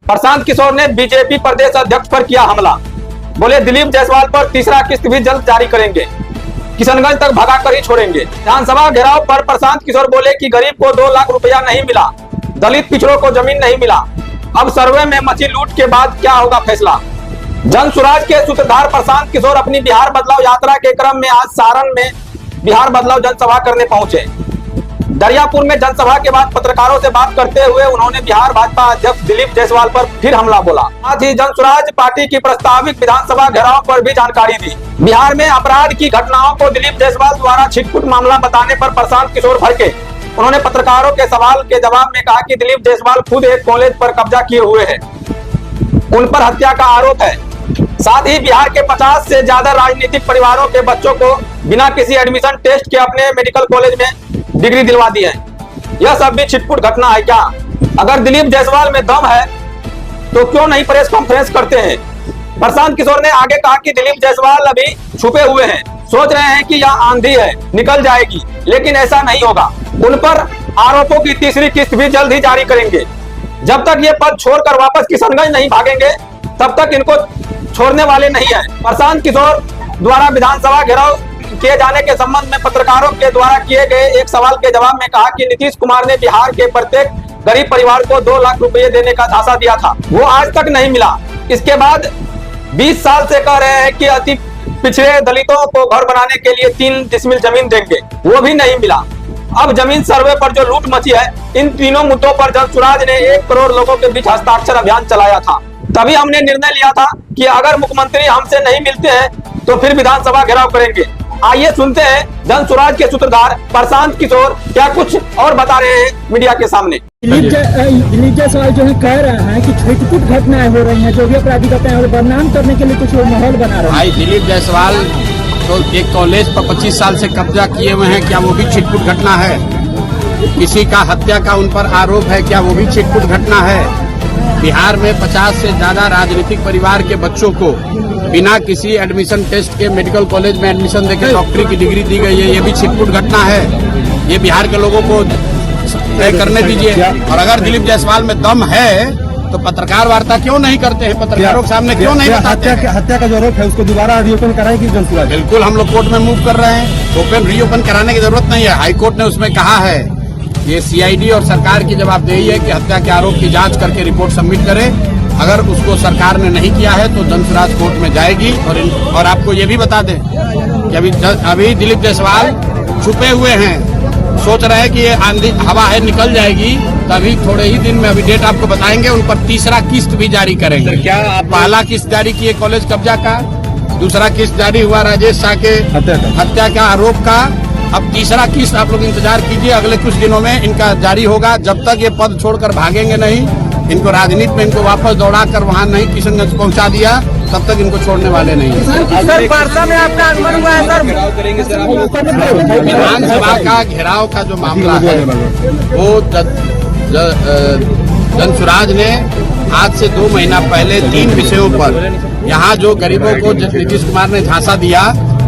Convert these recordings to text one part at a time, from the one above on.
प्रशांत किशोर ने बीजेपी प्रदेश अध्यक्ष पर किया हमला। बोले दिलीप जायसवाल पर तीसरा किस्त भी जल्द जारी करेंगे, किशनगंज तक भगा कर ही छोड़ेंगे। विधानसभा घेराव पर प्रशांत किशोर बोले कि गरीब को 2 लाख रुपया नहीं मिला, दलित पिछड़ों को जमीन नहीं मिला। अब सर्वे में मची लूट के बाद क्या होगा फैसला। जन सुराज के सूत्रधार प्रशांत किशोर अपनी बिहार बदलाव यात्रा के क्रम में आज सारण में बिहार बदलाव जनसभा करने पहुंचे। दरियापुर में जनसभा के बाद पत्रकारों से बात करते हुए उन्होंने बिहार भाजपा अध्यक्ष दिलीप जायसवाल पर फिर हमला बोला। साथ ही जन सुराज पार्टी की प्रस्तावित विधानसभा घेराव पर भी जानकारी दी। बिहार में अपराध की घटनाओं को दिलीप जायसवाल द्वारा छिटपुट मामला बताने पर प्रशांत किशोर भड़के। उन्होंने पत्रकारों के सवाल के जवाब में कहा कि दिलीप जायसवाल खुद एक कॉलेज पर कब्जा किए हुए हैं, उन पर हत्या का आरोप है। साथ ही बिहार के 50 से ज्यादा राजनीतिक परिवारों के बच्चों को बिना किसी एडमिशन टेस्ट के अपने मेडिकल कॉलेज में डिग्री दिलवा दी है। यह सब भी छिटपुट घटना है क्या? अगर दिलीप जायसवाल में दम है तो क्यों नहीं प्रेस कॉन्फ्रेंस करते हैं? प्रशांत किशोर ने आगे कहा कि दिलीप जायसवाल अभी छुपे हुए हैं, सोच रहे हैं कि यह आंधी है, निकल जाएगी, लेकिन ऐसा नहीं होगा। उन पर आरोपों की तीसरी किस्त भी जल्द ही जारी करेंगे। जब तक ये पद छोड़कर वापस किशनगंज नहीं भागेंगे तब तक इनको छोड़ने वाले नहीं है। प्रशांत किशोर द्वारा विधानसभा घेराव किए जाने के संबंध में पत्रकारों के द्वारा किए गए एक सवाल के जवाब में कहा कि नीतीश कुमार ने बिहार के प्रत्येक गरीब परिवार को 2 लाख रुपए देने का झांसा दिया था, वो आज तक नहीं मिला। इसके बाद 20 साल से कह रहे हैं कि अति पिछड़े दलितों को घर बनाने के लिए 3 डिसमिल जमीन देंगे, वो भी नहीं मिला। अब जमीन सर्वे पर जो लूट मची है, इन तीनों मुद्दों पर जन सुराज ने 1 करोड़ लोगों के बीच हस्ताक्षर अभियान चलाया था। तभी हमने निर्णय लिया था कि अगर मुख्यमंत्री हमसे नहीं मिलते हैं तो फिर विधानसभा घेराव करेंगे। आइए सुनते हैं जन सुराज के सूत्रधार प्रशांत किशोर क्या कुछ और बता रहे हैं मीडिया के सामने। दिलीप जायसवाल जो है कह रहे हैं कि छिटपुट घटनाएं हो रही हैं, जो भी अपराधी करते हैं और बदनाम करने के लिए कुछ माहौल बना रहे हैं। भाई दिलीप जायसवाल तो एक कॉलेज पर 25 साल से कब्जा किए हुए हैं, क्या वो भी छिटपुट घटना है? किसी का हत्या का उन पर आरोप है, क्या वो भी छिटपुट घटना है? बिहार में 50 से ज्यादा राजनीतिक परिवार के बच्चों को बिना किसी एडमिशन टेस्ट के मेडिकल कॉलेज में एडमिशन देकर डॉक्टरी की डिग्री दी गई है, ये भी छिटपुट घटना है। ये बिहार के लोगों को तय करने दीजिए। और अगर दिलीप जायसवाल में दम है तो पत्रकार वार्ता क्यों नहीं करते हैं? पत्रकारों के सामने क्यों नहीं बताते हैं? हत्या का जो आरोप है उसको दोबारा रीओपन कराएगी जन सुराज? बिल्कुल, हम लोग कोर्ट में मूव कर रहे हैं। ओपन रीओपन कराने की जरूरत नहीं है। हाईकोर्ट ने उसमें कहा है ये सीआईडी और सरकार की जवाबदेही है कि हत्या के आरोप की जांच करके रिपोर्ट सबमिट करे। अगर उसको सरकार ने नहीं किया है तो जन सुराज कोर्ट में जाएगी। और आपको ये भी बता दें कि अभी दिलीप जायसवाल छुपे हुए हैं, सोच रहे हैं कि ये आंधी हवा है, निकल जाएगी। तभी थोड़े ही दिन में, अभी डेट आपको बताएंगे, उन पर तीसरा किस्त भी जारी करेंगे। क्या पहला किस्त जारी किए कॉलेज कब्जा का, दूसरा किस्त जारी हुआ राजेश शाह के हत्या का आरोप का, अब तीसरा किस्त आप लोग इंतजार कीजिए, अगले कुछ दिनों में इनका जारी होगा। जब तक ये पद छोड़कर भागेंगे नहीं, इनको राजनीति में इनको वापस दौड़ा कर वहाँ नहीं किशनगंज पहुँचा दिया, तब तक इनको छोड़ने वाले नहीं है। विधानसभा का घेराव का जो मामला है वो जन सुराज ने आज से 2 महीना पहले 3 विषयों पर यहाँ जो गरीबों को नीतीश कुमार ने झांसा दिया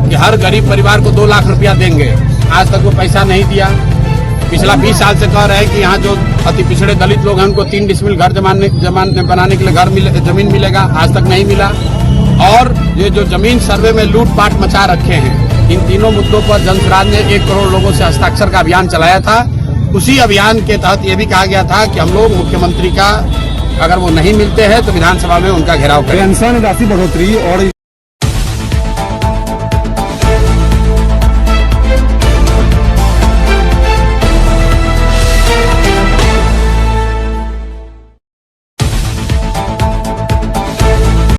कि हर गरीब परिवार को 2 लाख रुपया देंगे, आज तक वो पैसा नहीं दिया। पिछला 20 साल से कह रहे हैं कि यहाँ जो अति पिछड़े दलित लोग हैं उनको 3 डिसमिल घर बनाने के लिए जमीन मिलेगा, आज तक नहीं मिला। और ये जो जमीन सर्वे में लूटपाट मचा रखे हैं, इन तीनों मुद्दों पर जन सुराज ने 1 करोड़ लोगों से हस्ताक्षर का अभियान चलाया था। उसी अभियान के तहत ये भी कहा गया था कि हम लोग मुख्यमंत्री का अगर वो नहीं मिलते हैं तो विधानसभा में उनका घेराव करें। पेंशन राशि बढ़ोतरी और